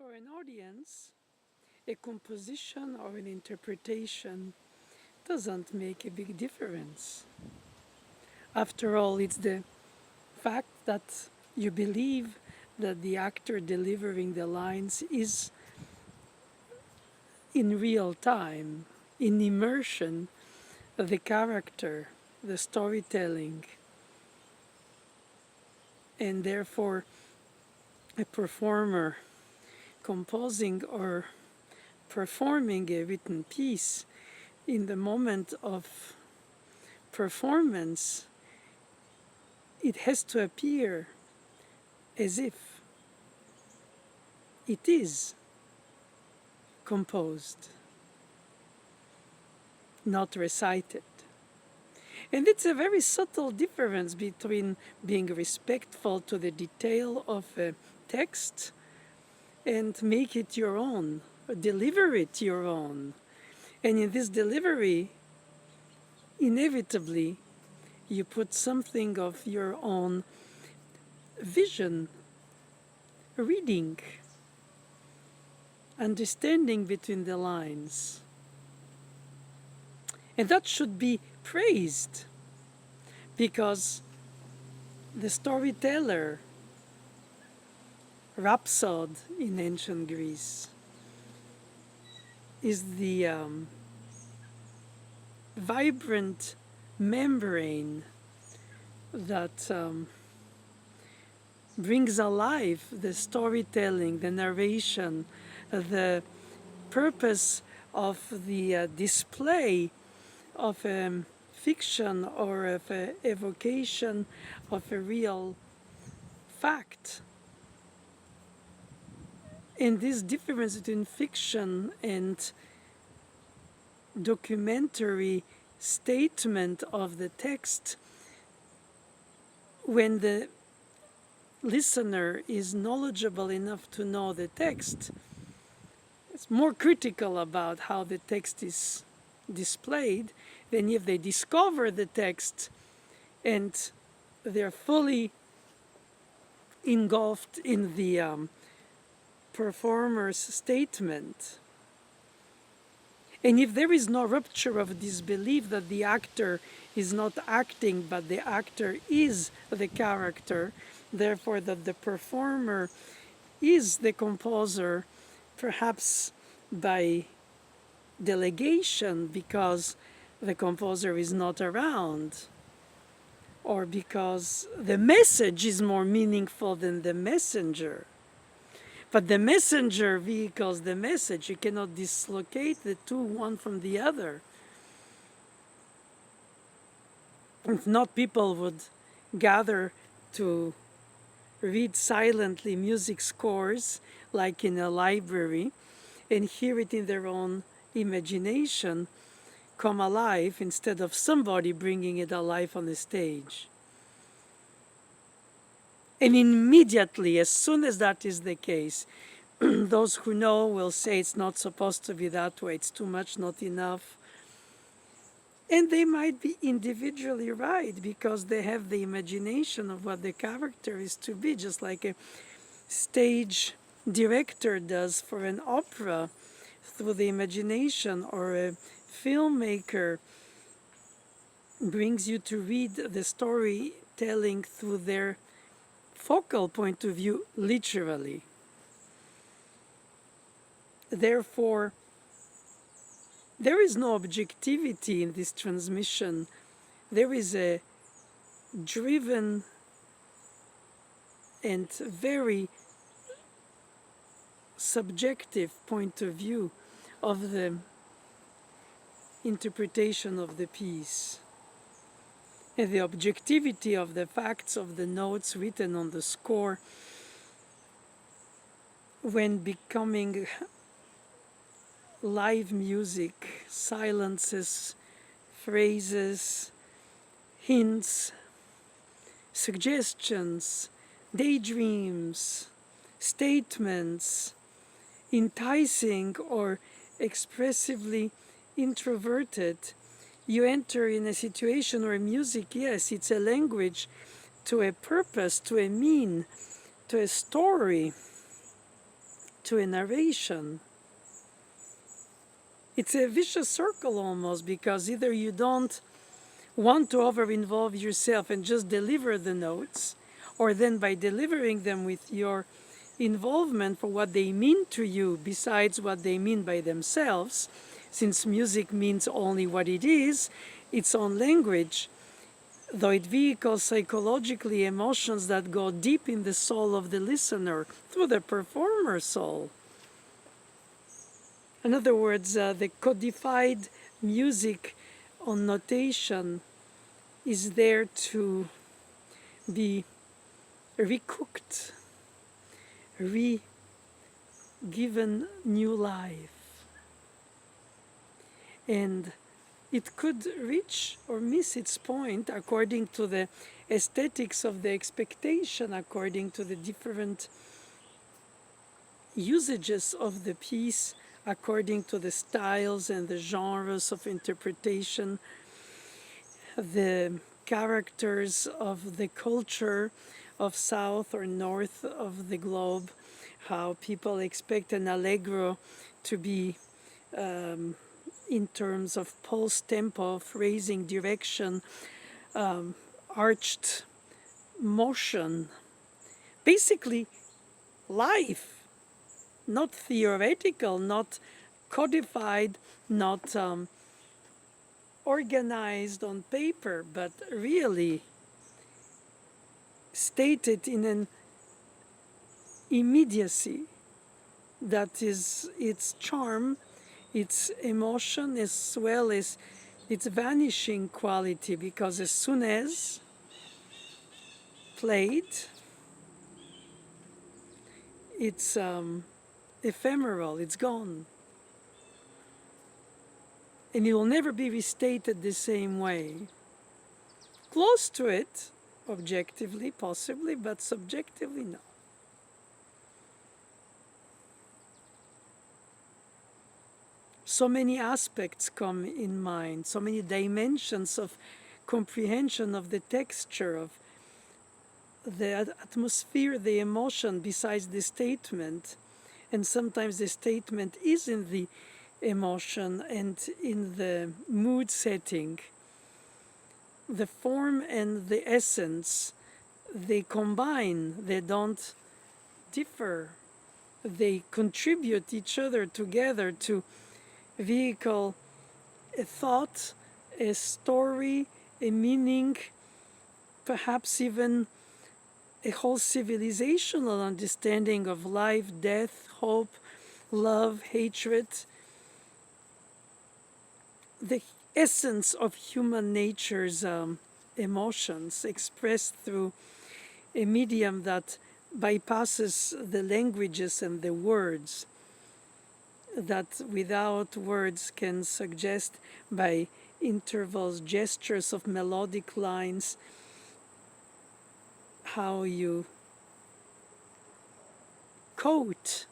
For an audience, a composition or an interpretation doesn't make a big difference. After all, it's the fact that you believe that the actor delivering the lines is in real time, in immersion, the character, the storytelling, and therefore a performer composing or performing a written piece in the moment of performance, it has to appear as if it is composed, not recited. And it's a very subtle difference between being respectful to the detail of a text and make it your own, or deliver it your own. And in this delivery, inevitably, you put something of your own vision, reading, understanding between the lines. And that should be praised, because the storyteller, rhapsode in ancient Greece, is the vibrant membrane that brings alive the storytelling, the narration, the purpose of the display of a fiction or of an evocation of a real fact. And this difference between fiction and documentary statement of the text, when the listener is knowledgeable enough to know the text, it's more critical about how the text is displayed than if they discover the text and they're fully engulfed in the performer's statement. And if there is no rupture of this belief that the actor is not acting, but the actor is the character, therefore that the performer is the composer, perhaps by delegation because the composer is not around, or because the message is more meaningful than the messenger. But the messenger vehicles the message. You cannot dislocate the two, one from the other. If not, people would gather to read silently music scores, like in a library, and hear it in their own imagination come alive instead of somebody bringing it alive on the stage. And immediately, as soon as that is the case, those who know will say it's not supposed to be that way, it's too much, not enough. And they might be individually right, because they have the imagination of what the character is to be, just like a stage director does for an opera through the imagination, or a filmmaker brings you to read the storytelling through their focal point of view, literally. Therefore, there is no objectivity in this transmission. There is a driven and very subjective point of view of the interpretation of the piece. And the objectivity of the facts of the notes written on the score, when becoming live music, silences, phrases, hints, suggestions, daydreams, statements, enticing or expressively introverted, you enter in a situation where music, yes, it's a language to a purpose, to a mean, to a story, to a narration. It's a vicious circle almost, because either you don't want to over-involve yourself and just deliver the notes, or then by delivering them with your involvement for what they mean to you besides what they mean by themselves, since music means only what it is, its own language, though it vehicles psychologically emotions that go deep in the soul of the listener through the performer's soul. In other words, the codified music on notation is there to be recooked, re-given new life. And it could reach or miss its point according to the aesthetics of the expectation, according to the different usages of the piece, according to the styles and the genres of interpretation, the characters of the culture of south or north of the globe, how people expect an allegro to be in terms of pulse, tempo, phrasing, direction, arched motion. Basically, life, not theoretical, not codified, not organized on paper, but really stated in an immediacy that is its charm, its emotion, as well as its vanishing quality, because as soon as played, it's ephemeral, it's gone. And it will never be restated the same way. Close to it, objectively, possibly, but subjectively, no. So many aspects come in mind, so many dimensions of comprehension of the texture, of the atmosphere, the emotion, besides the statement. And sometimes the statement is in the emotion and in the mood setting. The form and the essence, they combine, they don't differ. They contribute each other together to vehicle a thought, a story, a meaning, perhaps even a whole civilizational understanding of life, death, hope, love, hatred, the essence of human nature's emotions expressed through a medium that bypasses the languages and the words, that without words can suggest by intervals, gestures of melodic lines, how you coat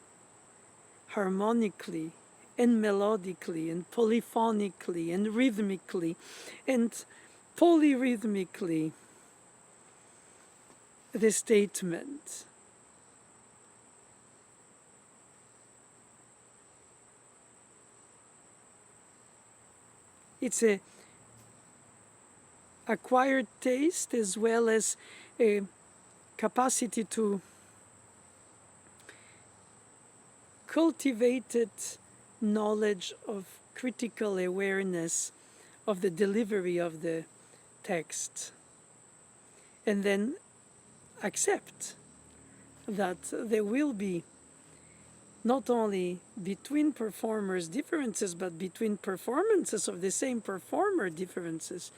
harmonically and melodically and polyphonically and rhythmically and polyrhythmically the statement. It's a acquired taste as well as a capacity to cultivated knowledge of critical awareness of the delivery of the text, and then accept that there will be not only between performers differences, but between performances of the same performer differences.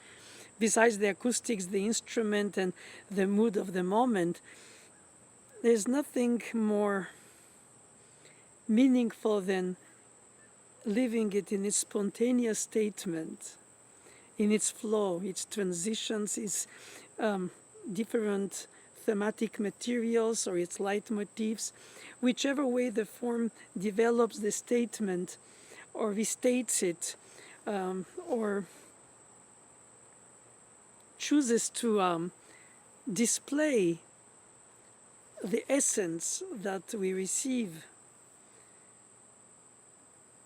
Besides the acoustics, the instrument, and the mood of the moment, there's nothing more meaningful than living it in its spontaneous statement, in its flow, its transitions, its different thematic materials or its leitmotifs, whichever way the form develops the statement or restates it, or chooses to display the essence that we receive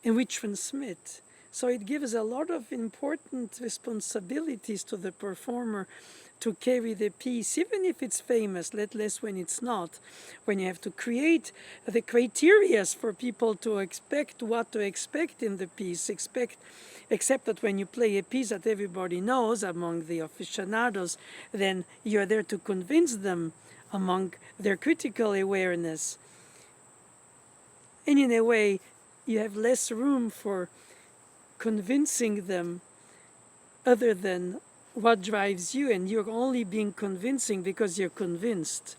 and we transmit. So it gives a lot of important responsibilities to the performer to carry the piece, even if it's famous, let less when it's not. When you have to create the criteria for people to expect what to expect in the piece, except that when you play a piece that everybody knows among the aficionados, then you're there to convince them among their critical awareness. And in a way, you have less room for convincing them other than what drives you, and you're only being convincing because you're convinced.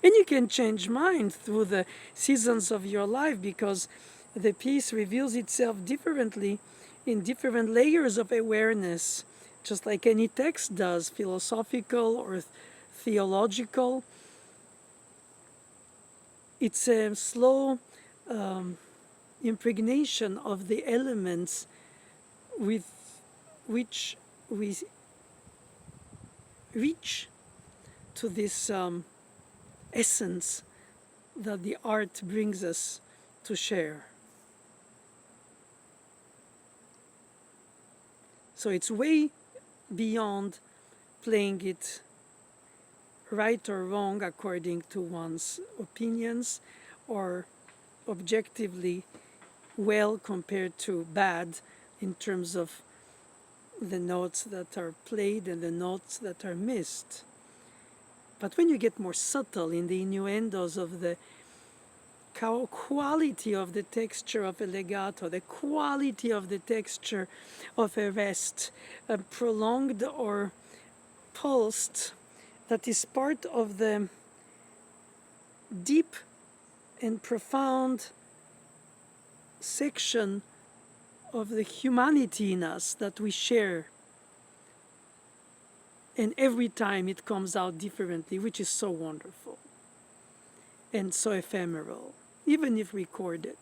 And you can change mind through the seasons of your life because the piece reveals itself differently in different layers of awareness, just like any text does, philosophical or theological. It's a slow impregnation of the elements with which we reach to this essence that the art brings us to share. So it's way beyond playing it right or wrong according to one's opinions, or objectively well compared to bad in terms of the notes that are played and the notes that are missed. But when you get more subtle in the innuendos of the quality of the texture of a legato, the quality of the texture of a rest, prolonged or pulsed, that is part of the deep and profound section of the humanity in us that we share. And every time it comes out differently, which is so wonderful and so ephemeral, even if recorded.